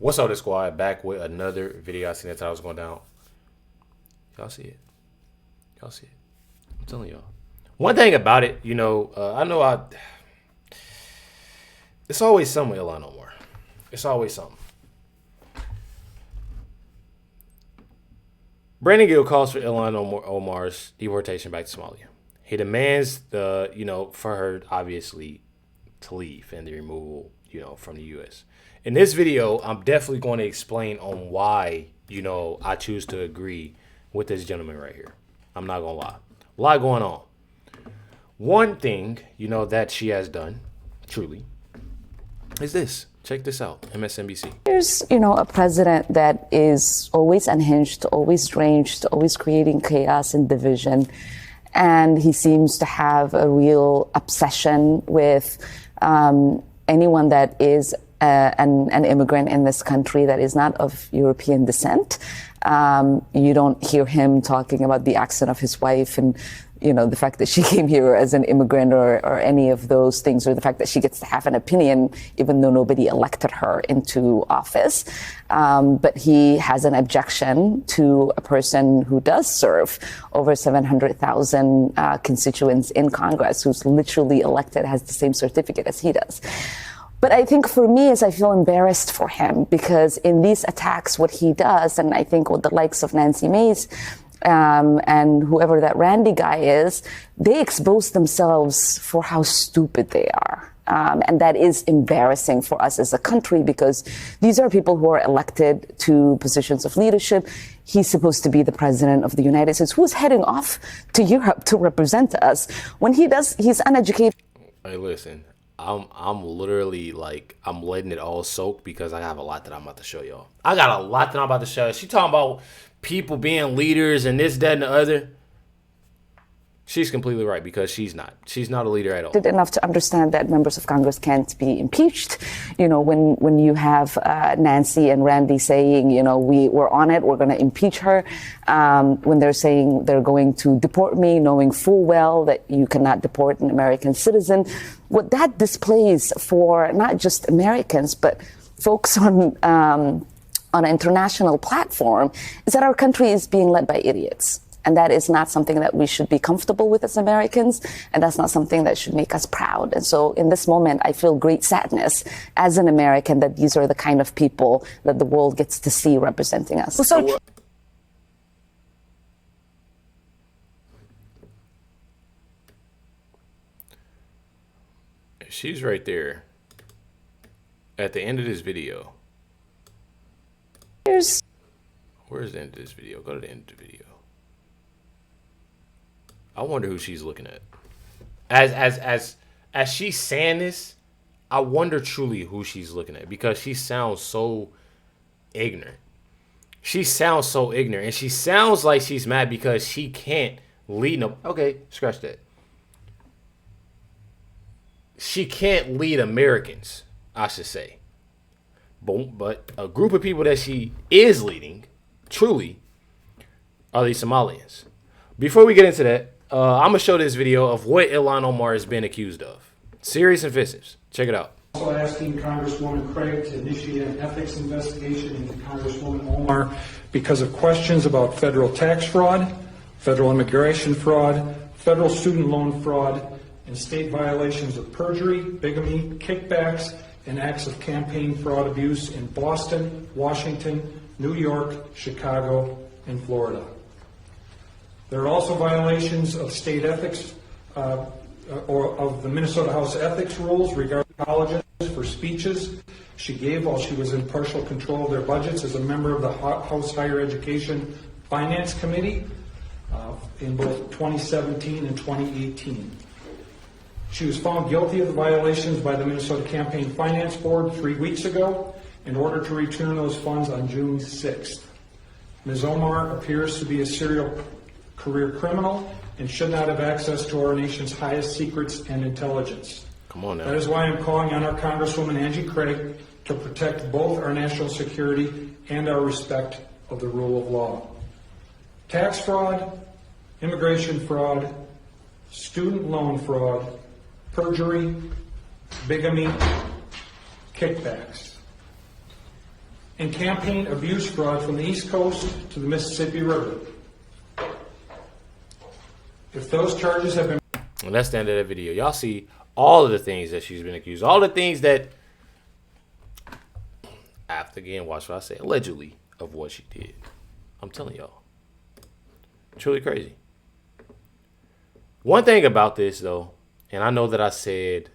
What's up, the squad? Back with another video. I seen that time I was going down. Y'all see it? Y'all see it? I'm telling y'all. One thing about it, it's always something with Ilhan Omar. It's always something. Brandon Gill calls for Ilhan Omar's deportation back to Somalia. He demands for her obviously to leave and the removal, from the U.S. In this video, I'm definitely going to explain on why, I choose to agree with this gentleman right here. I'm not going to lie. A lot going on. One thing, that she has done, truly, is this. Check this out, MSNBC. Here's, a president that is always unhinged, always deranged, always creating chaos and division. And he seems to have a real obsession with anyone that is an immigrant in this country that is not of European descent. You don't hear him talking about the accent of his wife and, the fact that she came here as an immigrant or any of those things, or the fact that she gets to have an opinion even though nobody elected her into office. But he has an objection to a person who does serve over 700,000 constituents in Congress, who's literally elected, has the same certificate as he does. But I think for me is I feel embarrassed for him because in these attacks, what he does, and I think with the likes of Nancy Mace and whoever that Randy guy is, they expose themselves for how stupid they are. And that is embarrassing for us as a country because these are people who are elected to positions of leadership. He's supposed to be the president of the United States, who's heading off to Europe to represent us. When he does, he's uneducated. Hey, listen. I'm literally I'm letting it all soak because I have a lot that I'm about to show y'all. I got a lot that I'm about to show you. She talking about people being leaders and this, that, and the other. She's completely right because she's not. She's not a leader at all. Enough to understand that members of Congress can't be impeached. When you have Nancy and Randy saying, we're on it, we're going to impeach her. When they're saying they're going to deport me, knowing full well that you cannot deport an American citizen. What that displays for not just Americans, but folks on an international platform is that our country is being led by idiots. And that is not something that we should be comfortable with as Americans. And that's not something that should make us proud. And so in this moment, I feel great sadness as an American that these are the kind of people that the world gets to see representing us. So she's right there at the end of this video. Where's the end of this video? Go to the end of the video. I wonder who she's looking at. As she's saying this, I wonder truly who she's looking at because she sounds so ignorant. She sounds so ignorant, and she sounds like she's mad because she can't lead them. Okay, scratch that. She can't lead Americans, I should say. But a group of people that she is leading, truly, are these Somalians. Before we get into that, I'm going to show this video of what Ilhan Omar has been accused of. Serious and offensive. Check it out. Also asking Congresswoman Craig to initiate an ethics investigation into Congresswoman Omar because of questions about federal tax fraud, federal immigration fraud, federal student loan fraud, and state violations of perjury, bigamy, kickbacks, and acts of campaign fraud abuse in Boston, Washington, New York, Chicago, and Florida. There are also violations of state ethics or of the Minnesota House ethics rules regarding colleges for speeches she gave while she was in partial control of their budgets as a member of the House Higher Education Finance Committee in both 2017 and 2018. She was found guilty of the violations by the Minnesota Campaign Finance Board 3 weeks ago in order to return those funds on June 6th. Ms. Omar appears to be a serial career criminal and should not have access to our nation's highest secrets and intelligence. Come on now. That is why I'm calling on our Congresswoman Angie Craig to protect both our national security and our respect of the rule of law. Tax fraud, immigration fraud, student loan fraud, perjury, bigamy, kickbacks. and campaign abuse fraud from the East Coast to the Mississippi River. If those charges have been... And that's the end of that video. Y'all see all of the things that she's been accused. All the things that, after again, watch what I say, allegedly, of what she did. I'm telling y'all. Truly crazy. One thing about this, though, and I know that I said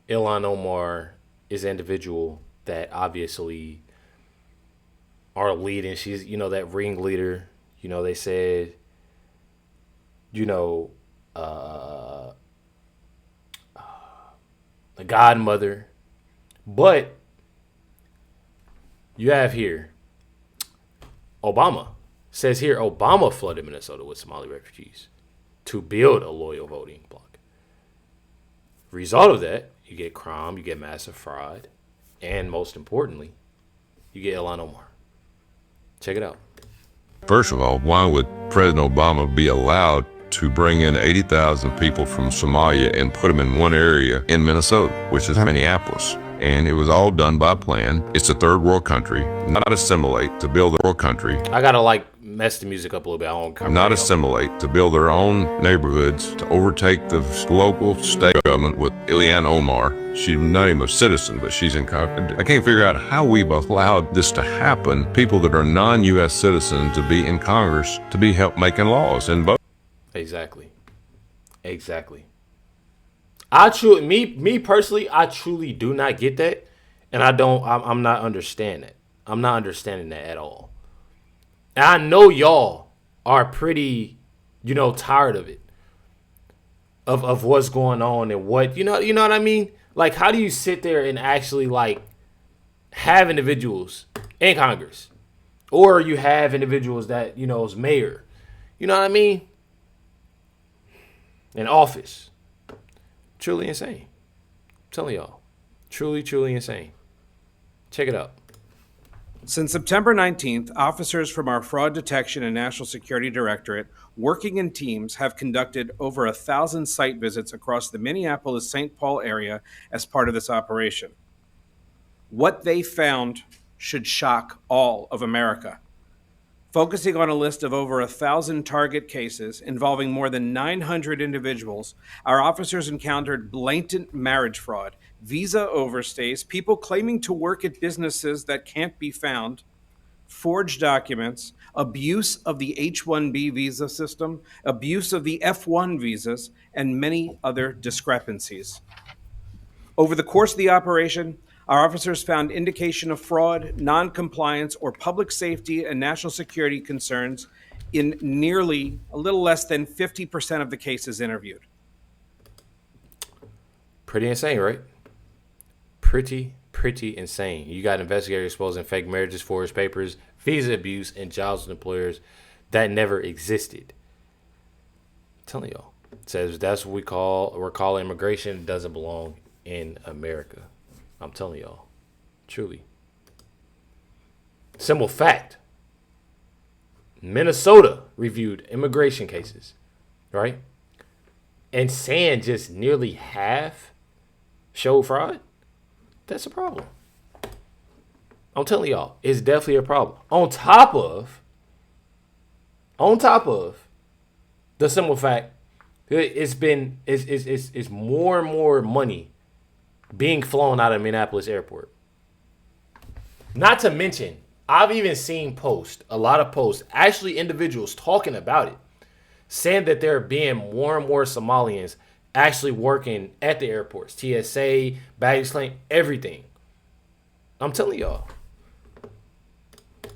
Ilhan Omar is an individual that obviously are leading. She's, you know, that ringleader. You know, they said, you know, the godmother. But you have here, Obama says here, Obama flooded Minnesota with Somali refugees to build a loyal voting bloc. Result of that, you get crime, you get massive fraud, and most importantly, you get Ilhan Omar. Check it out. First of all, why would President Obama be allowed to bring in 80,000 people from Somalia and put them in one area in Minnesota, which is Minneapolis? And it was all done by plan. It's a third world country. Not assimilate to build a world country. I gotta mess the music up a little bit. I don't cover Not assimilate to build their own neighborhoods, to overtake the local state government with Ilhan Omar. She's not even a citizen, but she's in Congress. I can't figure out how we've allowed this to happen. People that are non-U.S. citizens to be in Congress, to be help making laws and vote. Exactly. Me personally, I truly do not get that, and I'm not understanding it. I'm not understanding that at all. And I know y'all are pretty, you know, tired of it, of what's going on and what, you know what I mean? Like, how do you sit there and actually have individuals in Congress, or you have individuals that, you know, is mayor, you know what I mean, in office? Truly insane. I'm telling y'all. Truly insane. Check it out. Since September 19th, officers from our Fraud Detection and National Security Directorate, working in teams, have conducted over 1,000 site visits across the Minneapolis-St. Paul area as part of this operation. What they found should shock all of America. Focusing on a list of over 1,000 target cases involving more than 900 individuals, our officers encountered blatant marriage fraud, visa overstays, people claiming to work at businesses that can't be found, forged documents, abuse of the H-1B visa system, abuse of the F-1 visas, and many other discrepancies. Over the course of the operation, our officers found indication of fraud, non-compliance, or public safety and national security concerns in nearly a little less than 50% of the cases interviewed. Pretty insane, right? Pretty insane. You got investigators exposing fake marriages, forged papers, visa abuse, and jobs with employers that never existed. I'm telling y'all. It says that's what we're calling immigration. It doesn't belong in America. I'm telling y'all. Truly. Simple fact. Minnesota reviewed immigration cases, right? And saying just nearly half showed fraud. That's a problem. I'm telling y'all, it's definitely a problem. On top of the simple fact, it's more and more money being flown out of Minneapolis airport. Not to mention, I've even seen a lot of posts, actually individuals talking about it, saying that there are being more and more Somalians actually working at the airports, TSA, baggage claim, everything. I'm telling y'all.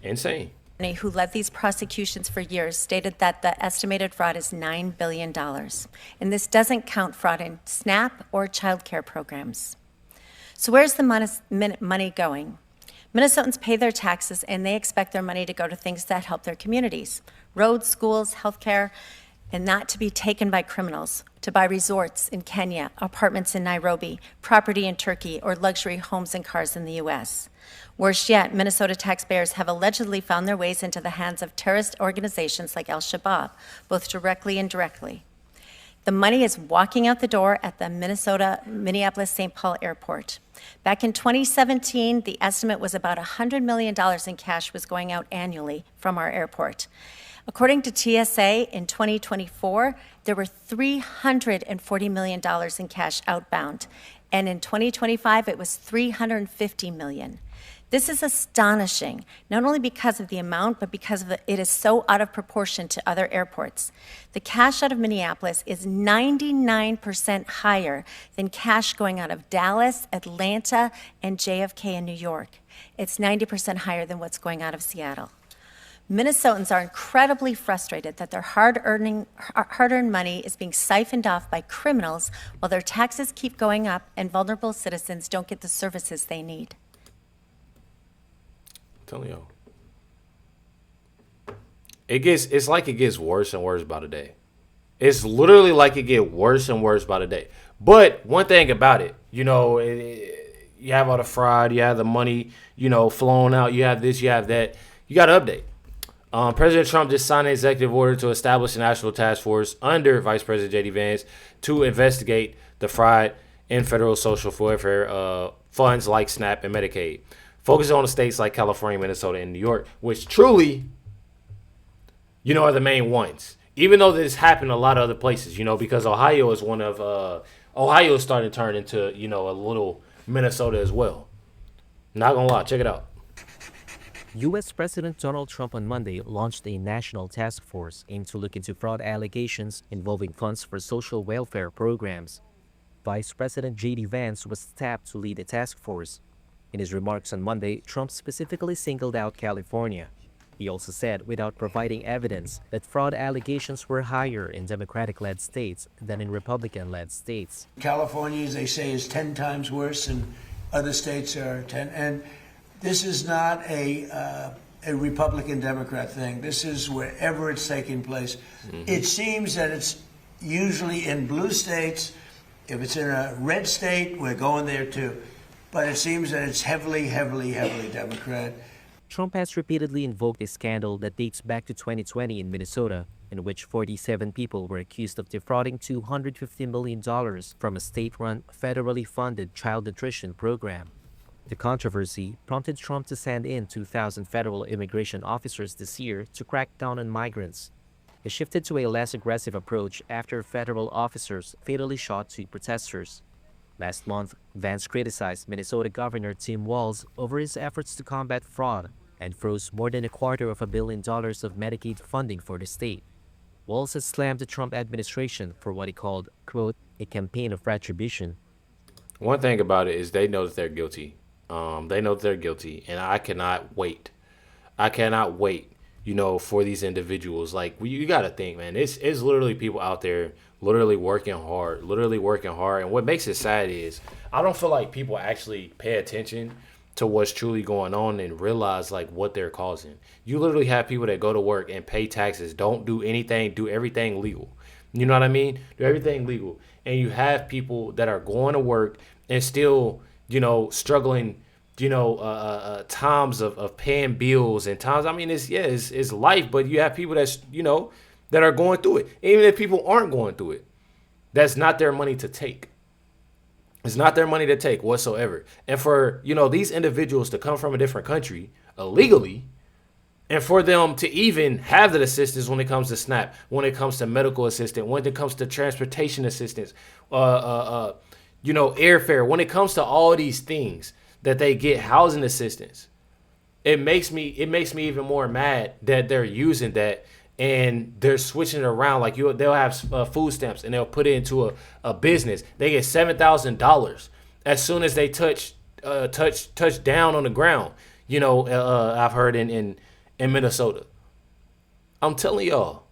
Insane. Who led these prosecutions for years stated that the estimated fraud is $9 billion. And this doesn't count fraud in SNAP or child care programs. So where's the money going? Minnesotans pay their taxes and they expect their money to go to things that help their communities. Roads, schools, healthcare, and not to be taken by criminals, to buy resorts in Kenya, apartments in Nairobi, property in Turkey, or luxury homes and cars in the U.S. Worse yet, Minnesota taxpayers have allegedly found their ways into the hands of terrorist organizations like Al-Shabaab, both directly and indirectly. The money is walking out the door at the Minneapolis-St. Paul airport. Back in 2017, the estimate was about $100 million in cash was going out annually from our airport. According to TSA, in 2024, there were $340 million in cash outbound, and in 2025, it was $350 million. This is astonishing, not only because of the amount, but because it is so out of proportion to other airports. The cash out of Minneapolis is 99% higher than cash going out of Dallas, Atlanta, and JFK in New York. It's 90% higher than what's going out of Seattle. Minnesotans are incredibly frustrated that their hard-earned money is being siphoned off by criminals while their taxes keep going up and vulnerable citizens don't get the services they need. Telling y'all. It's like it gets worse and worse by the day. It's literally like it gets worse and worse by the day. But one thing about it, you have all the fraud, you have the money, flowing out, you have this, you have that. You got to update. President Trump just signed an executive order to establish a national task force under Vice President J.D. Vance to investigate the fraud in federal social welfare funds like SNAP and Medicaid. Focus on the states like California, Minnesota, and New York, which truly, are the main ones. Even though this happened a lot of other places, because Ohio is Ohio is starting to turn into, a little Minnesota as well. Not gonna lie, check it out. U.S. President Donald Trump on Monday launched a national task force aimed to look into fraud allegations involving funds for social welfare programs. Vice President J.D. Vance was tapped to lead the task force. In his remarks on Monday, Trump specifically singled out California. He also said, without providing evidence, that fraud allegations were higher in Democratic-led states than in Republican-led states. California, as they say, is 10 times worse, and other states are 10. And this is not a Republican-Democrat thing. This is wherever it's taking place. Mm-hmm. It seems that it's usually in blue states. If it's in a red state, we're going there too. But it seems that it's heavily Democrat. Trump has repeatedly invoked a scandal that dates back to 2020 in Minnesota, in which 47 people were accused of defrauding $250 million from a state-run, federally funded child nutrition program. The controversy prompted Trump to send in 2,000 federal immigration officers this year to crack down on migrants. He shifted to a less aggressive approach after federal officers fatally shot 2 protesters. Last month, Vance criticized Minnesota Governor Tim Walz over his efforts to combat fraud and froze more than $250 million of Medicaid funding for the state. Walz has slammed the Trump administration for what he called, quote, a campaign of retribution. One thing about it is they know that they're guilty. They know that they're guilty, and I cannot wait. For these individuals. Like, you got to think, man, it's literally people out there literally working hard. And what makes it sad is I don't feel like people actually pay attention to what's truly going on and realize, like, what they're causing. You literally have people that go to work and pay taxes, don't do anything, do everything legal. You know what I mean? Do everything legal. And you have people that are going to work and still, struggling, times of paying bills and times. I mean, it's life, but you have people that's, that are going through it. Even if people aren't going through it, that's not their money to take. It's not their money to take whatsoever. And for, these individuals to come from a different country illegally, and for them to even have that assistance when it comes to SNAP, when it comes to medical assistance, when it comes to transportation assistance, airfare, when it comes to all these things that they get, housing assistance, it makes me even more mad that they're using that and they're switching it around. Like, they'll have food stamps and they'll put it into a business. They get $7,000 as soon as they touch down on the ground. I've heard in Minnesota. I'm telling y'all,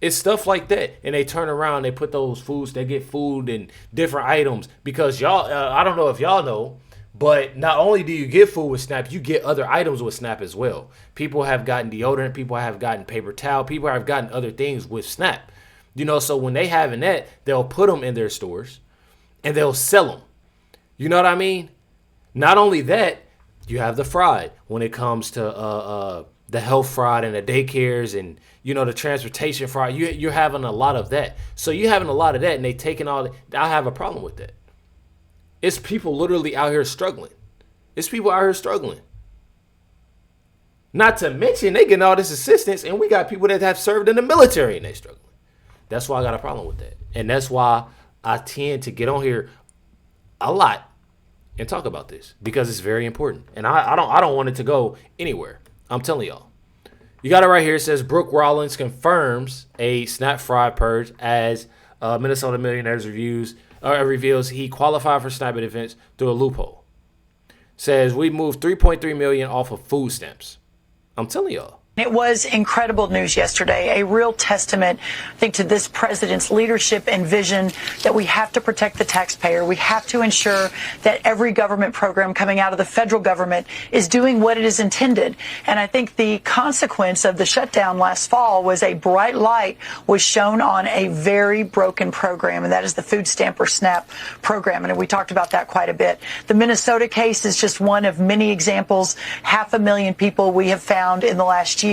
it's stuff like that. And they turn around, they put those foods, they get food and different items because y'all, I don't know if y'all know, but not only do you get food with SNAP, you get other items with SNAP as well. People have gotten deodorant, people have gotten paper towel, people have gotten other things with SNAP. So when they having that, they'll put them in their stores and they'll sell them. You know what I mean? Not only that, you have the fraud when it comes to the health fraud and the daycares and, you know, the transportation fraud. You're having a lot of that. So you're having a lot of that, and they taking all that. I have a problem with that. It's people literally out here struggling. It's people out here struggling. Not to mention they getting all this assistance, and we got people that have served in the military and they struggling. That's why I got a problem with that. And that's why I tend to get on here a lot and talk about this, because it's very important. And I don't want it to go anywhere. I'm telling y'all. You got it right here. It says Brooke Rollins confirms a SNAP fraud purge as Minnesota Millionaires reveals he qualified for SNAP benefits through a loophole. Says we moved $3.3 million off of food stamps. I'm telling y'all. It was incredible news yesterday, a real testament, I think, to this president's leadership and vision that we have to protect the taxpayer. We have to ensure that every government program coming out of the federal government is doing what it is intended. And I think the consequence of the shutdown last fall was a bright light was shown on a very broken program, and that is the food stamp or SNAP program. And we talked about that quite a bit. The Minnesota case is just one of many examples. 500,000 people we have found in the last year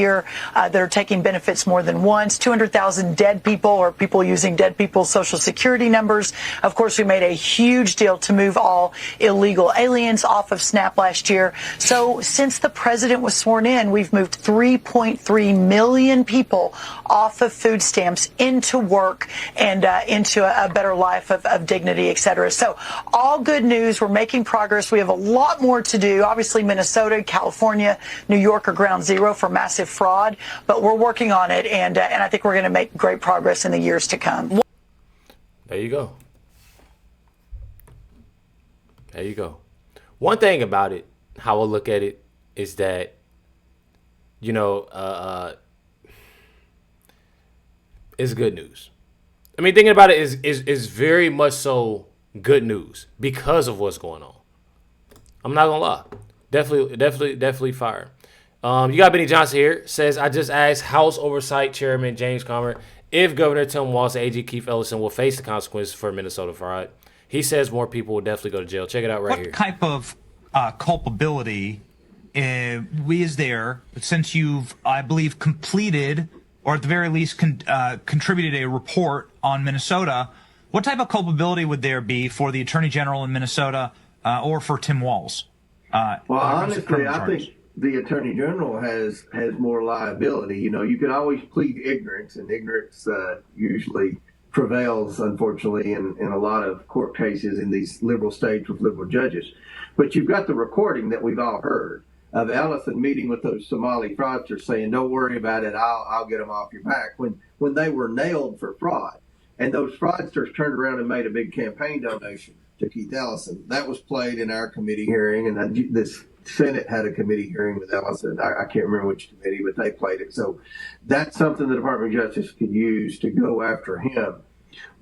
that are taking benefits more than once, 200,000 dead people or people using dead people's social security numbers. Of course, we made a huge deal to move all illegal aliens off of SNAP last year. So since the president was sworn in, we've moved 3.3 million people off of food stamps into work and into a better life of dignity, et cetera. So all good news. We're making progress. We have a lot more to do. Obviously, Minnesota, California, New York are ground zero for massive fraud, but we're working on it, and I think we're going to make great progress in the years to come. There you go. There you go. One thing about it, how I look at it, is that, you know, it's good news. I mean, thinking about it is very much so good news because of what's going on. I'm not gonna lie. Definitely fire. You got Benny Johnson here. Says, I just asked House Oversight Chairman James Comer if Governor Tim Walz and AG Keith Ellison will face the consequences for Minnesota fraud. He says more people will definitely go to jail. Check it out right here. What type of culpability is there, since you've, I believe, completed or at the very least contributed a report on Minnesota? What type of culpability would there be for the Attorney General in Minnesota or for Tim Walz? Well, honestly, I think the Attorney General has more liability. You know, you can always plead ignorance, and ignorance usually prevails, unfortunately, in a lot of court cases in these liberal states with liberal judges. But you've got the recording that we've all heard of Ellison meeting with those Somali fraudsters saying, don't worry about it, I'll get them off your back, when they were nailed for fraud. And those fraudsters turned around and made a big campaign donation to Keith Ellison. That was played in our committee hearing, and this Senate had a committee hearing with Ellison. I can't remember which committee, but they played it. So that's something the Department of Justice could use to go after him.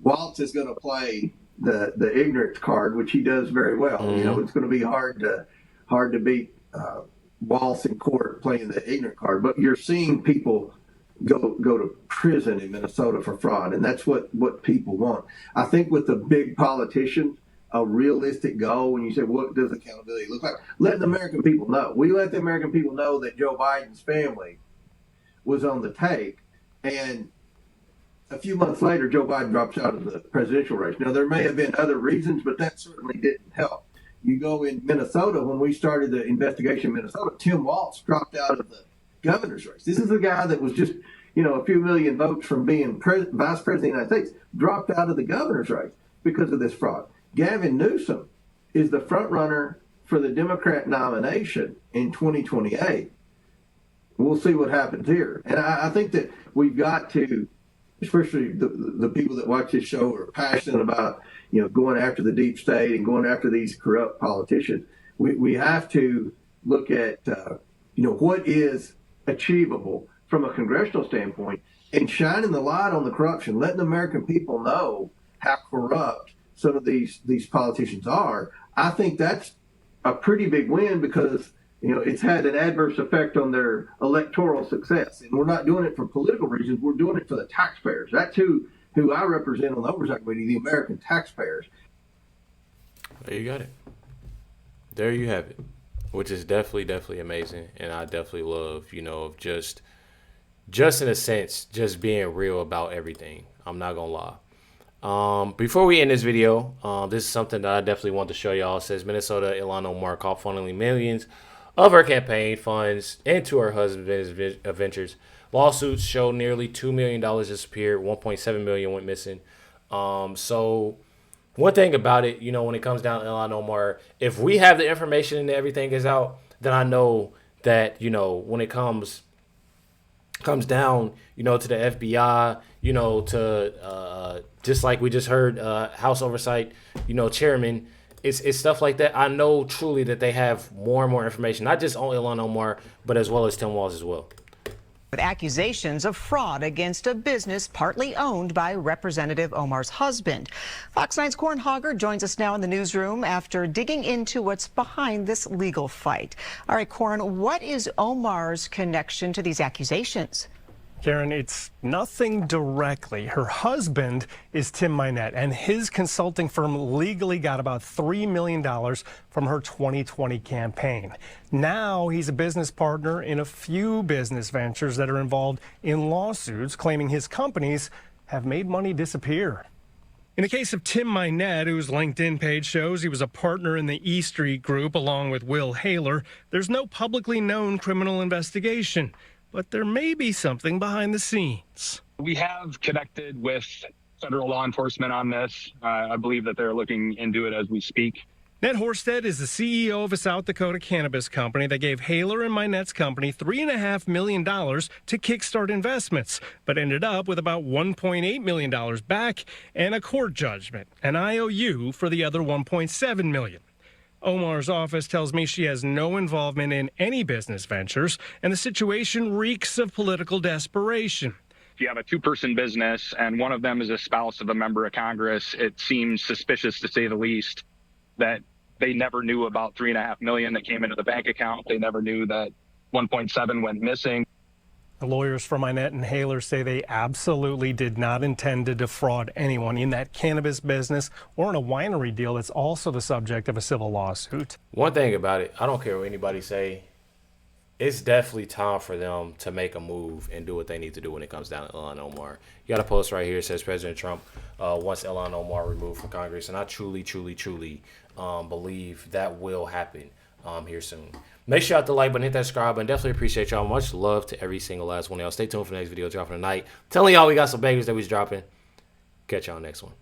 Walz is going to play the ignorance card, which he does very well. Mm-hmm. You know, it's going to be hard to beat Walz in court playing the ignorant card. But you're seeing people go to prison in Minnesota for fraud, and that's what people want. I think with the big politicians, a realistic goal, when you say, what does accountability look like? Let the American people know. We let the American people know that Joe Biden's family was on the take, and a few months later, Joe Biden drops out of the presidential race. Now, there may have been other reasons, but that certainly didn't help. You go in Minnesota, when we started the investigation in Minnesota, Tim Walz dropped out of the governor's race. This is a guy that was just, a few million votes from being vice president of the United States, dropped out of the governor's race because of this fraud. Gavin Newsom is the front runner for the Democrat nomination in 2028. We'll see what happens here. And I think that we've got to, especially the people that watch this show are passionate about, going after the deep state and going after these corrupt politicians. We have to look at, what is achievable from a congressional standpoint and shining the light on the corruption, letting the American people know how corrupt some of these politicians are. I think that's a pretty big win because, it's had an adverse effect on their electoral success. And we're not doing it for political reasons. We're doing it for the taxpayers. That's who I represent on the Oversight Committee, the American taxpayers. There you got it. There you have it. which is definitely amazing. And I definitely love, you know, of just in a sense, just being real about everything. I'm not gonna lie. Before we end this video, this is something that I definitely want to show y'all. It says Minnesota Ilhan Omar caught funneling millions of her campaign funds into her husband's ventures. Lawsuits show nearly $2 million disappeared, 1.7 million went missing. So one thing about it, you know, when it comes down to Ilhan Omar, if we have the information and everything is out, then I know that, you know, when it comes down, you know, to the FBI, you know, to just like we just heard, House Oversight, you know, chairman, it's stuff like that. I know truly that they have more and more information, not just on Ilhan Omar, but as well as Tim Walz as well. With accusations of fraud against a business partly owned by Representative Omar's husband. Fox 9's Corin Hogger joins us now in the newsroom after digging into what's behind this legal fight. All right, Corin, what is Omar's connection to these accusations? Karen, it's nothing directly. Her husband is Tim Minette, and his consulting firm legally got about $3 million from her 2020 campaign. Now he's a business partner in a few business ventures that are involved in lawsuits claiming his companies have made money disappear. In the case of Tim Minette, whose LinkedIn page shows he was a partner in the E Street Group along with Will Haler, there's no publicly known criminal investigation. But there may be something behind the scenes. We have connected with federal law enforcement on this. I believe that they're looking into it as we speak. Ned Horsted is the CEO of a South Dakota cannabis company that gave Haler and Minette's company $3.5 million to kickstart investments, but ended up with about $1.8 million back and a court judgment, an IOU for the other $1.7 million. Omar's office tells me she has no involvement in any business ventures, and the situation reeks of political desperation. If you have a two-person business and one of them is a spouse of a member of Congress, it seems suspicious, to say the least, that they never knew about $3.5 million that came into the bank account. They never knew that 1.7 went missing. The lawyers for Minette and Haler say they absolutely did not intend to defraud anyone in that cannabis business or in a winery deal that's also the subject of a civil lawsuit. One thing about it, I don't care what anybody say, it's definitely time for them to make a move and do what they need to do when it comes down to Ilhan Omar. You got a post right here that says President Trump wants Ilhan Omar removed from Congress, and I truly believe that will happen here soon. Make sure you hit the like button, hit that subscribe button. Definitely appreciate y'all. Much love to every single last one of y'all. Stay tuned for the next video dropping tonight. Telling y'all we got some bangers that we's dropping. Catch y'all next one.